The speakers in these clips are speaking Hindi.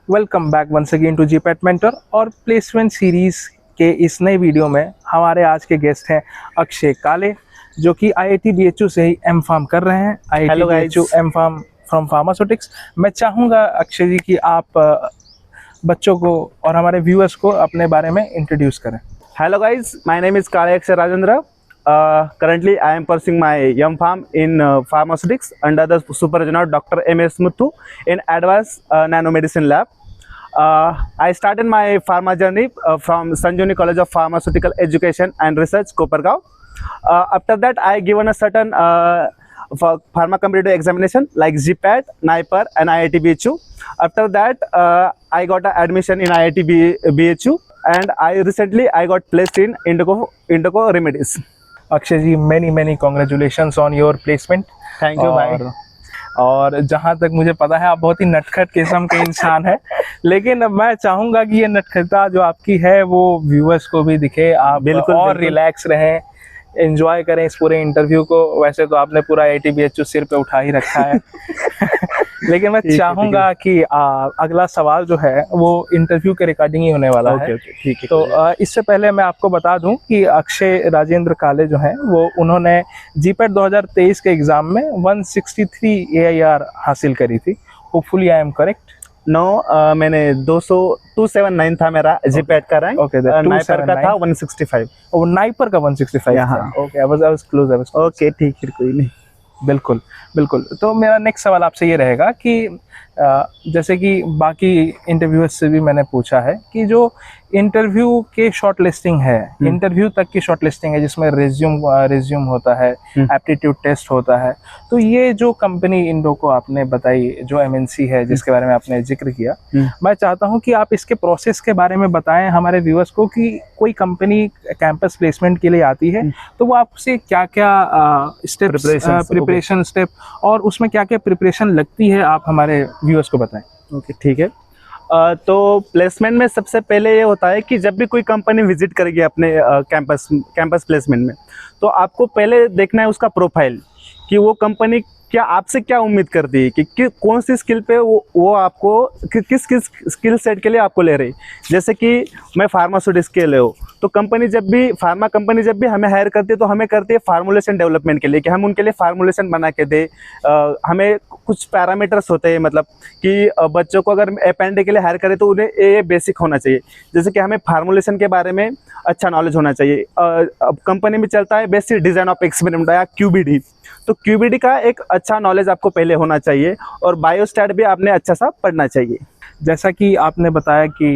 Welcome back once again to GPAT mentor और प्लेसमेंट सीरीज के इस नए वीडियो में हमारे आज के गेस्ट हैं अक्षय काले, जो कि आईआईटी बीएचयू से ही एम फार्म कर रहे हैं। IIT hello BHU guys. M pharm from pharmaceutics. मैं चाहूँगा अक्षय जी कि आप बच्चों को और हमारे व्यूअर्स को अपने बारे में इंट्रोड्यूस करें। Hello guys, my name is Kale Akshay Rajendra. Currently, I am pursuing my M.Pharm in pharmaceutics under the supervision of Dr. M.S. Muthu in Advanced Nanomedicine Lab. I started my pharma journey from Sanjivani College of Pharmaceutical Education and Research, Kopargaon. After that, I given a certain pharma competitive examination like GPAT, NIPER, and IIT BHU. After that, I got an admission in IIT BHU. And I recently got placed in Indigo Remedies. Akshay ji, many congratulations on your placement. Thank you भाई। और जहाँ तक मुझे पता है आप बहुत ही नटखट किस्म के इंसान हैं, लेकिन मैं चाहूँगा कि ये नटखटता जो आपकी है वो व्यूअर्स को भी दिखे, आप बिल्कुल, और बिल्कुल। रिलैक्स रहें, एंजॉय करें इस पूरे इंटरव्यू को। वैसे तो आपने पूरा आईआईटी बीएचयू सिर पे उठा ही रखा है लेकिन मैं चाहूँगा कि अगला सवाल जो है वो इंटरव्यू के रिकॉर्डिंग ही होने वाला है। ठीक है। तो इससे पहले मैं आपको बता दूं कि अक्षय राजेंद्र काले जो हैं वो उन्होंने जीपैट 2023 के एग्ज़ाम में 163 AIR हासिल करी थी। Hopefully I am correct. No, मैंने 279 था मेरा जीपैट का रैंक। ओके, नाइपर का था 165। वो नाइपर का 165 था। Okay, I was close. Okay, ठीक है, कोई नहीं। बिल्कुल बिल्कुल। तो मेरा नेक्स्ट सवाल आपसे ये रहेगा कि जैसे कि बाकी इंटरव्यूअर्स से भी मैंने पूछा है कि जो इंटरव्यू के शॉर्ट लिस्टिंग है, इंटरव्यू तक की शॉर्ट लिस्टिंग है जिसमें रिज्यूम होता है, एप्टीट्यूड टेस्ट होता है, तो ये जो कंपनी इंडो को आपने बताई, जो एमएनसी है जिसके बारे में आपने जिक्र किया, मैं चाहता हूं कि आप इसके प्रोसेस के बारे में बताएं हमारे व्यूअर्स को कि कोई कंपनी कैंपस प्लेसमेंट के लिए आती है तो वो आपसे क्या क्या प्रिपरेशन स्टेप और उसमें क्या क्या प्रिपरेशन लगती है, आप हमारे व्यूअर्स को बताएं। ओके, ठीक है। तो प्लेसमेंट में सबसे पहले ये होता है कि जब भी कोई कंपनी विजिट करेगी अपने कैंपस प्लेसमेंट में, तो आपको पहले देखना है उसका प्रोफाइल कि वो कंपनी क्या आपसे क्या उम्मीद करती है कि कौन सी स्किल पे वो आपको किस स्किल सेट के लिए आपको ले रही। जैसे कि मैं फार्मास्यूटिक्स के लिए हो तो फार्मा कंपनी जब भी हमें हायर करती है तो हमें करती है फार्मूलेशन डेवलपमेंट के लिए कि हम उनके लिए फार्मूलेशन बना के दें। हमें कुछ पैरामीटर्स होते हैं, मतलब कि बच्चों को अगर एपेंडे के लिए हायर करें तो उन्हें ये बेसिक होना चाहिए। जैसे कि हमें फार्मूलेशन के बारे में अच्छा नॉलेज होना चाहिए। अब कंपनी में चलता है बेसिक डिज़ाइन ऑफ एक्सपेरिमेंट या QBD, तो QBD का एक अच्छा नॉलेज आपको पहले होना चाहिए और बायोस्टैट भी आपने अच्छा सा पढ़ना चाहिए। जैसा कि आपने बताया कि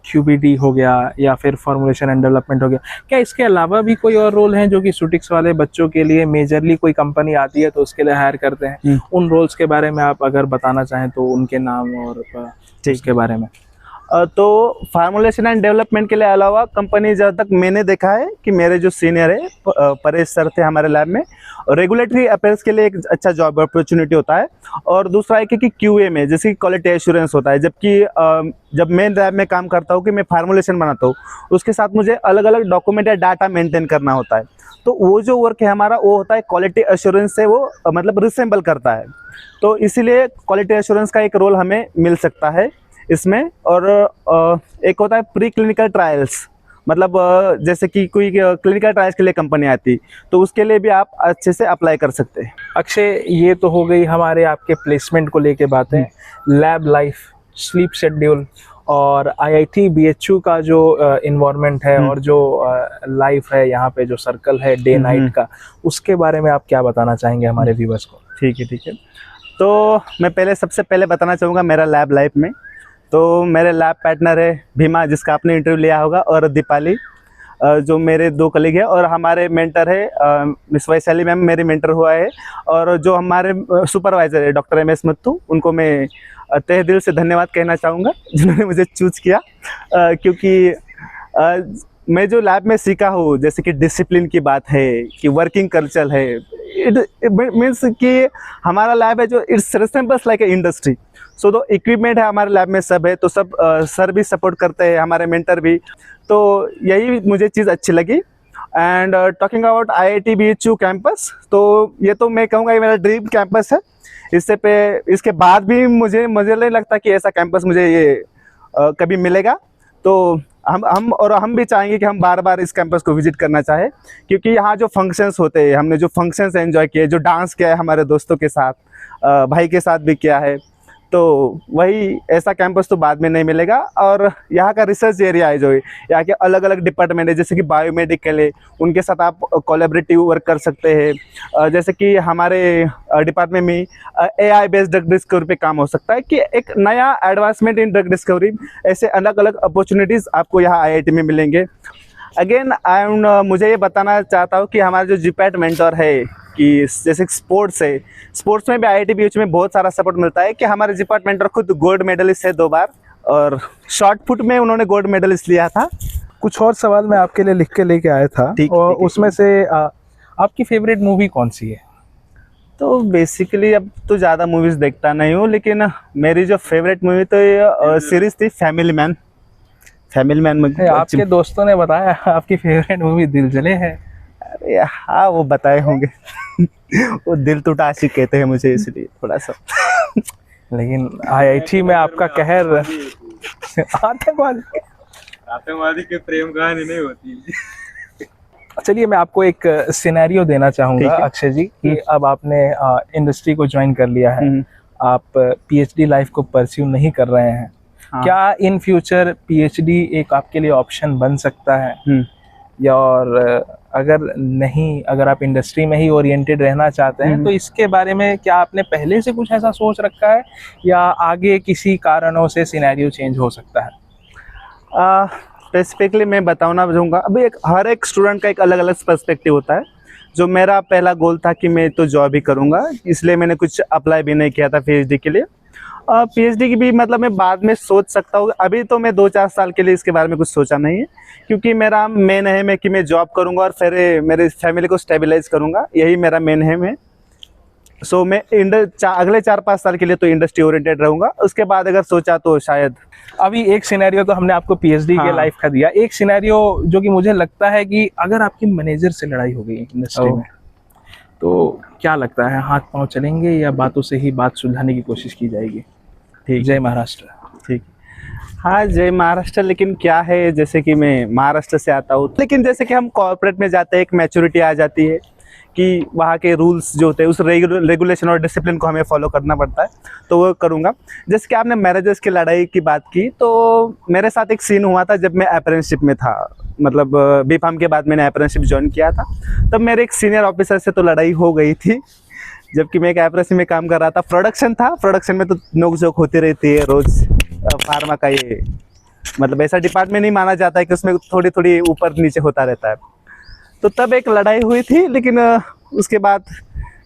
QBD हो गया या फिर फॉर्मुलेशन एंड डेवलपमेंट हो गया, क्या इसके अलावा भी कोई और रोल हैं जो कि सूटिक्स वाले बच्चों के लिए मेजरली कोई कंपनी आती है तो उसके लिए हायर करते हैं? उन रोल्स के बारे में आप अगर बताना चाहें तो उनके नाम और उसके बारे में। तो फार्मूलेशन एंड डेवलपमेंट के लिए अलावा कंपनी, जहाँ तक मैंने देखा है कि मेरे जो सीनियर है परेश सर थे हमारे लैब में, रेगुलेटरी अफेयर्स के लिए एक अच्छा जॉब अपॉर्चुनिटी होता है। और दूसरा है कि QA में जैसे क्वालिटी एश्योरेंस होता है, जबकि जब मैं लैब में काम करता हूँ कि मैं फार्मूलेशन बनाता हूँ, उसके साथ मुझे अलग अलग डॉक्यूमेंट या डाटा मेंटेन करना होता है। तो वो जो वर्क है हमारा वो होता है क्वालिटी एश्योरेंस से, वो मतलब रिसेंबल करता है। तो इसीलिए क्वालिटी एश्योरेंस का एक रोल हमें मिल सकता है इसमें। और एक होता है प्री क्लिनिकल ट्रायल्स, मतलब जैसे कि कोई क्लिनिकल ट्रायल्स के लिए कंपनी आती तो उसके लिए भी आप अच्छे से अप्लाई कर सकते हैं। अक्षय, ये तो हो गई हमारे आपके प्लेसमेंट को लेके बातें। लैब लाइफ, स्लीप शेड्यूल और आईआईटी बीएचयू का जो इन्वायरमेंट है और जो लाइफ है यहाँ पे, जो सर्कल है डे नाइट का, उसके बारे में आप क्या बताना चाहेंगे हमारे व्यूअर्स को? ठीक है। तो मैं सबसे पहले बताना चाहूँगा मेरा लैब लाइफ में। तो मेरे लैब पार्टनर है भीमा, जिसका आपने इंटरव्यू लिया होगा, और दीपाली, जो मेरे 2 कलीग हैं, और हमारे मेंटर है मिस वैशाली मैम, मेरी मेंटर हुआ है। और जो हमारे सुपरवाइज़र है डॉक्टर MS मुत्तू, उनको मैं तहे दिल से धन्यवाद कहना चाहूँगा जिन्होंने मुझे चूज़ किया। क्योंकि मैं जो लैब में सीखा हूँ, जैसे कि डिसिप्लिन की बात है, कि वर्किंग कल्चर है, इट मीन्स कि हमारा लैब है जो it's resembles like a industry. So तो इक्विपमेंट है हमारे लैब में, सब है, तो सब सर भी सपोर्ट करते हैं, हमारे मेंटर भी। तो यही मुझे चीज़ अच्छी लगी। And talking about IIT BHU campus, तो ये तो मैं कहूँगा ये मेरा ड्रीम कैंपस है। इसके बाद भी मुझे नहीं लगता कि ऐसा कैंपस मुझे ये कभी मिलेगा तो हम भी चाहेंगे कि हम बार बार इस कैंपस को विजिट करना चाहें, क्योंकि यहाँ जो फंक्शंस होते हैं, हमने जो फंक्शंस एंजॉय किए, जो डांस किया है हमारे दोस्तों के साथ, भाई के साथ भी किया है, तो वही ऐसा कैंपस तो बाद में नहीं मिलेगा। और यहाँ का रिसर्च एरिया है, जो यहाँ के अलग अलग डिपार्टमेंट है, जैसे कि बायोमेडिकल है, उनके साथ आप कोलैबोरेटिव वर्क कर सकते हैं। जैसे कि हमारे डिपार्टमेंट में AI बेस्ड ड्रग डिस्कवरी पे काम हो सकता है, कि एक नया एडवांसमेंट इन ड्रग डिस्कवरी, ऐसे अलग अलग अपॉर्चुनिटीज़ आपको यहाँ IIT में मिलेंगे। अगेन मुझे ये बताना चाहता हूँ कि हमारा जो जीपैट मेंटर है, कि जैसे स्पोर्ट्स है, स्पोर्ट्स में भी IIT BHU में बहुत सारा सपोर्ट मिलता है, कि हमारे जीपैट मेंटर खुद गोल्ड मेडलिस्ट है 2 बार, और शॉर्ट पुट में उन्होंने गोल्ड मेडलिस्ट लिया था। कुछ और सवाल मैं आपके लिए लिख के लेके आया था, ठीक और है। उसमें से आपकी फेवरेट मूवी कौन सी है? तो बेसिकली अब तो ज़्यादा मूवीज़ देखता नहीं हूँ, लेकिन मेरी जो फेवरेट मूवी तो ये सीरीज़ थी फैमिली मैन। फैमिली मैन में आपके दोस्तों ने बताया आपकी फेवरेट मूवी दिल जले है। अरे हाँ, वो बताए होंगे। वो दिल टूटा आशिक कहते हैं मुझे, इसलिए थोड़ा सा। लेकिन IIT में आपका कहर आतंकवादी के प्रेम कहानी नहीं होती। चलिए, मैं आपको एक सिनेरियो देना चाहूँगा ठीक है। अक्षय जी, कि अब आपने इंडस्ट्री को ज्वाइन कर लिया है, आप PhD लाइफ को परस्यू नहीं कर रहे हैं, हाँ। क्या इन फ्यूचर PhD एक आपके लिए ऑप्शन बन सकता है? या और अगर आप इंडस्ट्री में ही ओरिएंटेड रहना चाहते हैं, तो इसके बारे में क्या आपने पहले से कुछ ऐसा सोच रखा है, या आगे किसी कारणों से सिनेरियो चेंज हो सकता है? स्पेसिफिकली मैं बताना चाहूँगा, अभी हर एक स्टूडेंट का एक अलग अलग पर्सपेक्टिव होता है। जो मेरा पहला गोल था कि मैं तो जॉब ही करूँगा, इसलिए मैंने कुछ अप्लाई भी नहीं किया था PhD के लिए। PhD की भी मतलब मैं बाद में सोच सकता हूँ, अभी तो मैं 2-4 साल के लिए इसके बारे में कुछ सोचा नहीं है, क्योंकि मेरा मेन एम है कि मैं जॉब करूँगा और फिर मेरे फैमिली को स्टेबलाइज करूँगा, यही मेरा मेन एम है। सो मैं अगले 4-5 साल के लिए तो इंडस्ट्री ओरिएंटेड रहूँगा, उसके बाद अगर सोचा तो शायद। अभी एक सिनेरियो तो हमने आपको PhD के लाइफ का दिया, एक सिनेरियो जो कि मुझे लगता है कि अगर आपकी मैनेजर से लड़ाई हो गई इंडस्ट्री में, तो क्या लगता है, हाथ पांव चलेंगे या बातों से ही बात सुलझाने की कोशिश की जाएगी? ठीक, जय महाराष्ट्र। ठीक। हाँ, जय महाराष्ट्र। लेकिन क्या है, जैसे कि मैं महाराष्ट्र से आता हूँ, लेकिन जैसे कि हम कॉर्पोरेट में जाते हैं, एक मैच्योरिटी आ जाती है कि वहाँ के रूल्स जो होते हैं, उस रेगुलेशन और डिसिप्लिन को हमें फॉलो करना पड़ता है, तो वो करूँगा। जैसे कि आपने मैनेजर्स की लड़ाई की बात की, तो मेरे साथ एक सीन हुआ था जब मैं अप्रेंटिसशिप में था, मतलब B.Pharm के बाद मैंने अप्रेंटिसशिप ज्वाइन किया था। तब मेरे एक सीनियर ऑफिसर से तो लड़ाई हो गई थी, जबकि मैं एक अप्रेंटिसशिप में काम कर रहा था। प्रोडक्शन था, प्रोडक्शन में तो नोक झोंक होती रहती है रोज़। फार्मा का ये मतलब ऐसा डिपार्टमेंट नहीं माना जाता है कि उसमें थोड़ी थोड़ी ऊपर नीचे होता रहता है। तो तब एक लड़ाई हुई थी, लेकिन उसके बाद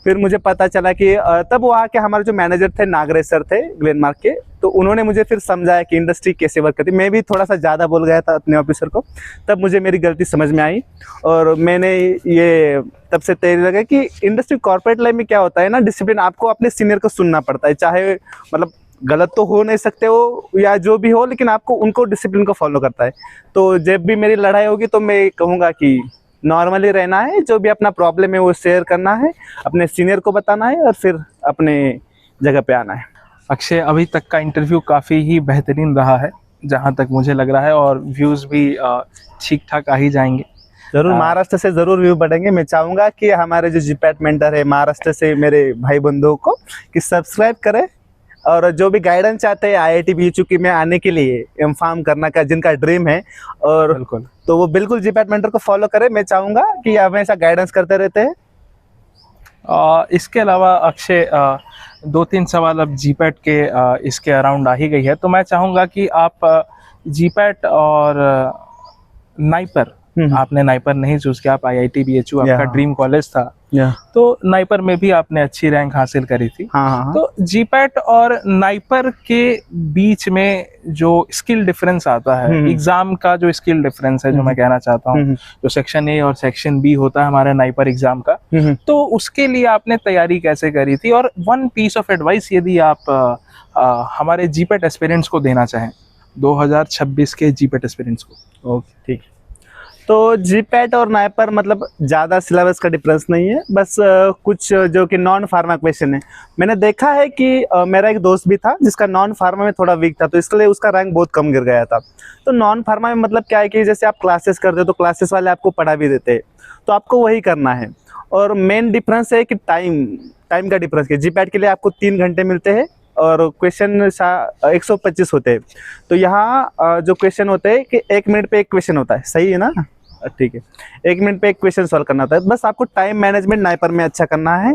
फिर मुझे पता चला कि तब वहाँ के हमारे जो मैनेजर थे, नागरेश सर थे ग्लेनमार्क के, तो उन्होंने मुझे फिर समझाया कि इंडस्ट्री कैसे वर्क करती है। मैं भी थोड़ा सा ज़्यादा बोल गया था अपने ऑफिसर को, तब मुझे मेरी गलती समझ में आई, और मैंने ये तब से तय लगा कि इंडस्ट्री कॉर्पोरेट लाइफ में क्या होता है ना, डिसिप्लिन, आपको अपने सीनियर को सुनना पड़ता है, चाहे मतलब गलत तो हो नहीं सकते हो या जो भी हो, लेकिन आपको उनको डिसिप्लिन को फॉलो करता है। तो जब भी मेरी लड़ाई होगी तो मैं कहूँगा कि नॉर्मली रहना है, जो भी अपना प्रॉब्लम है वो शेयर करना है, अपने सीनियर को बताना है, और फिर अपने जगह पे आना है। अक्षय, अभी तक का इंटरव्यू काफ़ी ही बेहतरीन रहा है जहाँ तक मुझे लग रहा है, और व्यूज़ भी ठीक ठाक आ ही जाएंगे। जरूर महाराष्ट्र से जरूर व्यू बढ़ेंगे। मैं चाहूँगा कि हमारे जो जीपैट मेंटर है महाराष्ट्र से मेरे भाई बंधुओं को कि सब्सक्राइब करें, और जो भी गाइडेंस चाहते हैं IIT BHU में आने के लिए, M.Pharm करना का जिनका ड्रीम है, और बिल्कुल, तो वो बिल्कुल जीपैट मेंटर को फॉलो करें। मैं चाहूँगा कि हमेशा गाइडेंस करते रहते हैं। इसके अलावा अक्षय, 2-3 सवाल अब जीपैट के इसके अराउंड आ ही गई है, तो मैं चाहूँगा कि आप जीपैट और नाइपर, आपने नाइपर नहीं चूज किया, आप IIT BHU आपका ड्रीम कॉलेज था, तो नाइपर में भी आपने अच्छी रैंक हासिल करी थी। हाँ। तो जीपैट और नाइपर के बीच में जो स्किल डिफरेंस आता है, एग्जाम का जो स्किल डिफरेंस है, जो मैं कहना चाहता हूँ, जो सेक्शन A और सेक्शन B होता है हमारे नाइपर एग्जाम का, तो उसके लिए आपने तैयारी कैसे करी थी? और वन पीस ऑफ एडवाइस यदि आप हमारे जीपैट एस्पिरेंट्स को देना चाहें, 2026 के जीपैट एस्पिरेंट्स को। ओके, ठीक। तो जीपैट और नाइपर मतलब ज़्यादा सिलेबस का डिफरेंस नहीं है, बस कुछ जो कि नॉन फार्मा क्वेश्चन है। मैंने देखा है कि मेरा एक दोस्त भी था जिसका नॉन फार्मा में थोड़ा वीक था, तो इसके लिए उसका रैंक बहुत कम गिर गया था। तो नॉन फार्मा में मतलब क्या है कि जैसे आप क्लासेस करते हो तो क्लासेस वाले आपको पढ़ा भी देते हैं, तो आपको वही करना है। और मेन डिफरेंस है कि टाइम का डिफरेंस है। जीपैट के लिए आपको 3 घंटे मिलते हैं और क्वेश्चन 125 होते हैं। तो यहाँ जो क्वेश्चन होते हैं कि 1 मिनट पे एक क्वेश्चन होता है, सही है ना? ठीक है, 1 मिनट पे एक क्वेश्चन सॉल्व करना होता है। बस आपको टाइम मैनेजमेंट नाइपर में अच्छा करना है,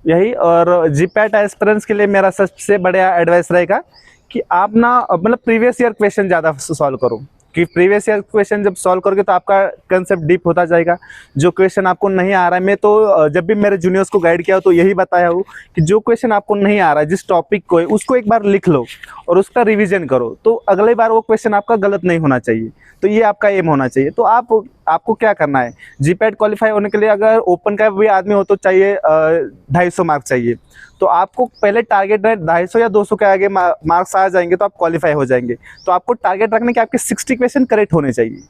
यही। और जीपैट एस्पिरेंट्स के लिए मेरा सबसे बड़ा एडवाइस रहेगा कि आप ना मतलब प्रीवियस ईयर क्वेश्चन ज़्यादा सॉल्व करो, कि प्रीवियस ईयर क्वेश्चन जब सॉल्व करोगे तो आपका कंसेप्ट डीप होता जाएगा। जो क्वेश्चन आपको नहीं आ रहा है, मैं तो जब भी मेरे जूनियर्स को गाइड किया हो तो यही बताया हूँ कि जो क्वेश्चन आपको नहीं आ रहा है, जिस टॉपिक को है उसको एक बार लिख लो और उसका रिवीजन करो, तो अगले बार वो क्वेश्चन आपका गलत नहीं होना चाहिए। तो ये आपका एम होना चाहिए। तो आपको क्या करना है, जीपैट क्वालिफाई होने के लिए अगर ओपन का भी आदमी हो तो चाहिए 250 मार्क चाहिए। तो आपको पहले टारगेट है 250 या 200 के आगे मार्क्स आ जाएंगे तो आप क्वालिफाई हो जाएंगे। तो आपको टारगेट रखने के आपके 60 क्वेश्चन करेक्ट होने चाहिए।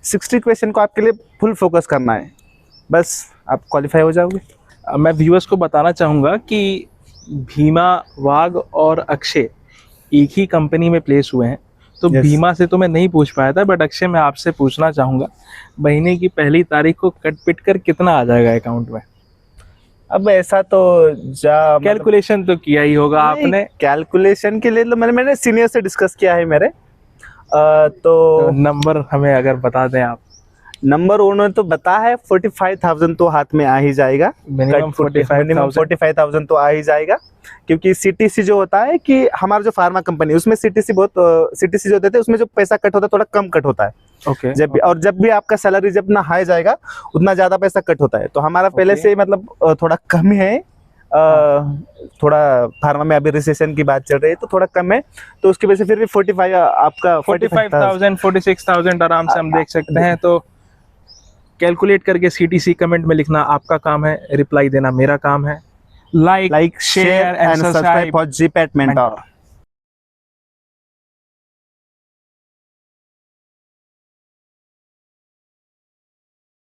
60 क्वेश्चन को आपके लिए फुल फोकस करना है, बस आप क्वालिफाई हो जाओगे। मैं व्यूअर्स को बताना चाहूँगा कि भीमा, वाघ और अक्षय एक ही कंपनी में प्लेस हुए हैं। तो Yes. भीमा से तो मैं नहीं पूछ पाया था, बट अक्षय मैं आपसे पूछना चाहूँगा, महीने की पहली तारीख को कट पिट कर कितना आ जाएगा अकाउंट में? अब ऐसा तो कैलकुलेशन तो किया ही होगा आपने। कैलकुलेशन के लिए तो मैंने सीनियर से डिस्कस किया है मेरे। तो नंबर हमें अगर बता दें आप। नंबर उन्होंने तो बता है 45,000 तो हाथ में आ ही जाएगा। मिनिमम 45,000। 45,000 तो आ ही जाएगा, क्योंकि सीटीसी जो होता है कि हमारा जो फार्मा कंपनी है उसमें सीटीसी जो देते हैं उसमें जो पैसा कट होता है थोड़ा कम कट होता है। ओके। जब भी आपका सैलरी जब ना हाई जाएगा उतना ज़्यादा पैसा कट होता है। तो हमारा पहले से मतलब थोड़ा कम है। थोड़ा फार्मा में अभी रिसेशन की बात चल रही है तो थोड़ा कम है, तो उसकी वजह से फिर भी 45 आपका 45,000 46,000 आराम से हम देख सकते हैं। तो कैलकुलेट करके सीटीसी कमेंट में लिखना आपका काम है, रिप्लाई देना मेरा काम है। Like, share and subscribe for GPAT mentor.